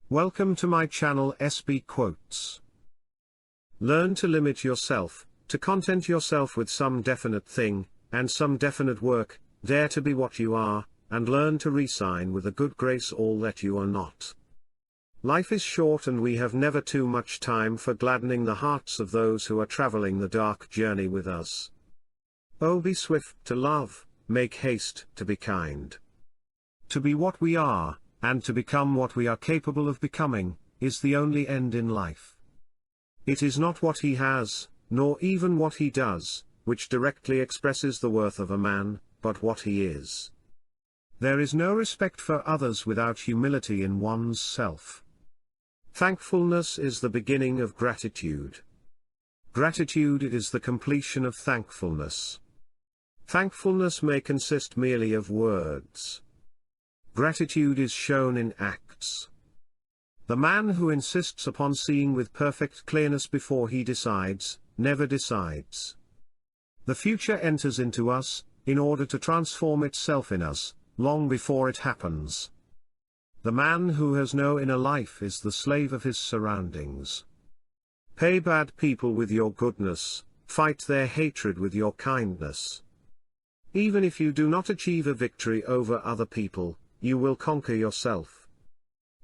Welcome to my channel SB Quotes. Learn to limit yourself, to content yourself with some definite thing, and some definite work, dare to be what you are, and learn to resign with a good grace all that you are not. Life is short and we have never too much time for gladdening the hearts of those who are traveling the dark journey with us. Oh, be swift to love, make haste to be kind. To be what we are, and to become what we are capable of becoming, is the only end in life. It is not what he has, nor even what he does, which directly expresses the worth of a man, but what he is. There is no respect for others without humility in one's self. Thankfulness is the beginning of gratitude. Gratitude is the completion of thankfulness. Thankfulness may consist merely of words. Gratitude is shown in acts. The man who insists upon seeing with perfect clearness before he decides, never decides. The future enters into us, in order to transform itself in us, long before it happens. The man who has no inner life is the slave of his surroundings. Pay bad people with your goodness, fight their hatred with your kindness. Even if you do not achieve a victory over other people, you will conquer yourself.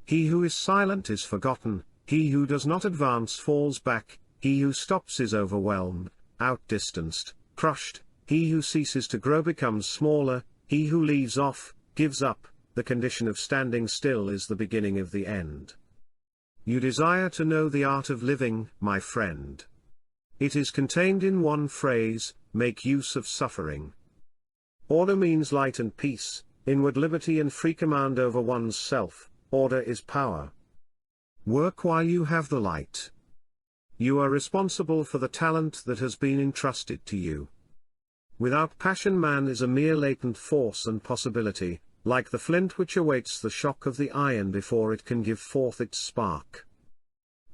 He who is silent is forgotten, he who does not advance falls back, he who stops is overwhelmed, outdistanced, crushed, he who ceases to grow becomes smaller, he who leaves off, gives up, the condition of standing still is the beginning of the end. You desire to know the art of living, my friend. It is contained in one phrase, make use of suffering. Order means light and peace, inward liberty and free command over one's self. Order is power. Work while you have the light. You are responsible for the talent that has been entrusted to you. Without passion man is a mere latent force and possibility, like the flint which awaits the shock of the iron before it can give forth its spark.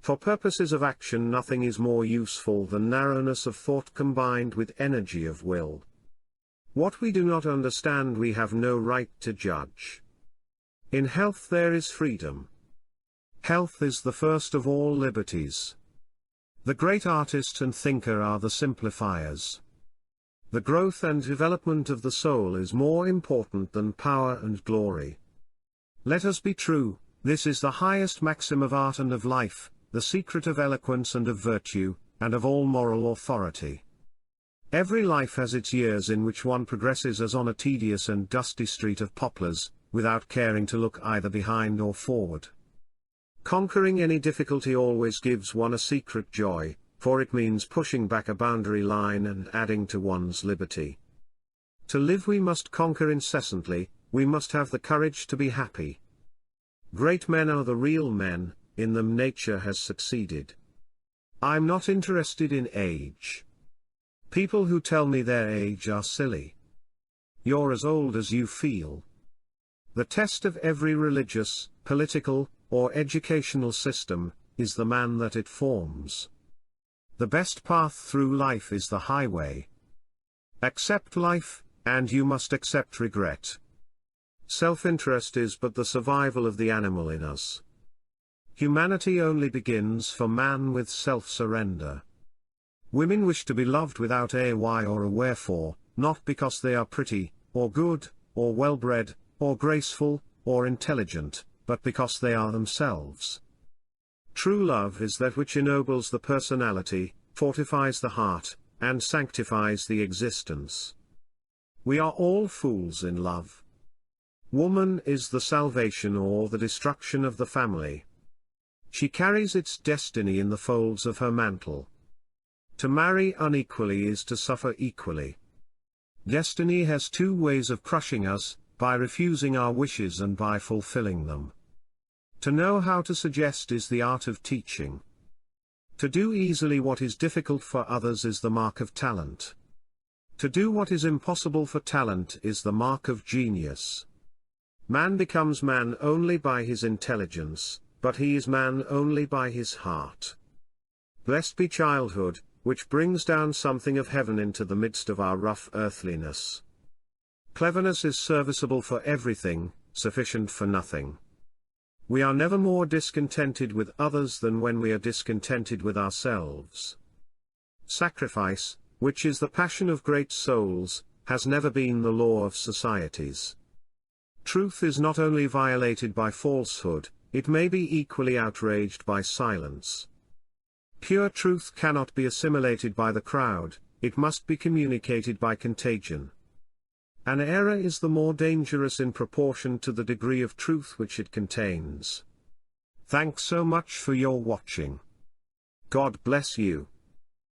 For purposes of action nothing is more useful than narrowness of thought combined with energy of will. What we do not understand we have no right to judge. In health there is freedom. Health is the first of all liberties. The great artist and thinker are the simplifiers. The growth and development of the soul is more important than power and glory. Let us be true, this is the highest maxim of art and of life, the secret of eloquence and of virtue, and of all moral authority. Every life has its years in which one progresses as on a tedious and dusty street of poplars, without caring to look either behind or forward. Conquering any difficulty always gives one a secret joy, for it means pushing back a boundary line and adding to one's liberty. To live we must conquer incessantly, we must have the courage to be happy. Great men are the real men, in them nature has succeeded. I'm not interested in age. People who tell me their age are silly. You're as old as you feel. The test of every religious, political, or educational system, is the man that it forms. The best path through life is the highway. Accept life, and you must accept regret. Self-interest is but the survival of the animal in us. Humanity only begins for man with self-surrender. Women wish to be loved without a why or a wherefore, not because they are pretty, or good, or well-bred, or graceful, or intelligent, but because they are themselves. True love is that which ennobles the personality, fortifies the heart, and sanctifies the existence. We are all fools in love. Woman is the salvation or the destruction of the family. She carries its destiny in the folds of her mantle. To marry unequally is to suffer equally. Destiny has two ways of crushing us, by refusing our wishes and by fulfilling them. To know how to suggest is the art of teaching. To do easily what is difficult for others is the mark of talent. To do what is impossible for talent is the mark of genius. Man becomes man only by his intelligence, but he is man only by his heart. Blessed be childhood, which brings down something of heaven into the midst of our rough earthliness. Cleverness is serviceable for everything, sufficient for nothing. We are never more discontented with others than when we are discontented with ourselves. Sacrifice, which is the passion of great souls, has never been the law of societies. Truth is not only violated by falsehood, it may be equally outraged by silence. Pure truth cannot be assimilated by the crowd, it must be communicated by contagion. An error is the more dangerous in proportion to the degree of truth which it contains. Thanks so much for your watching. God bless you.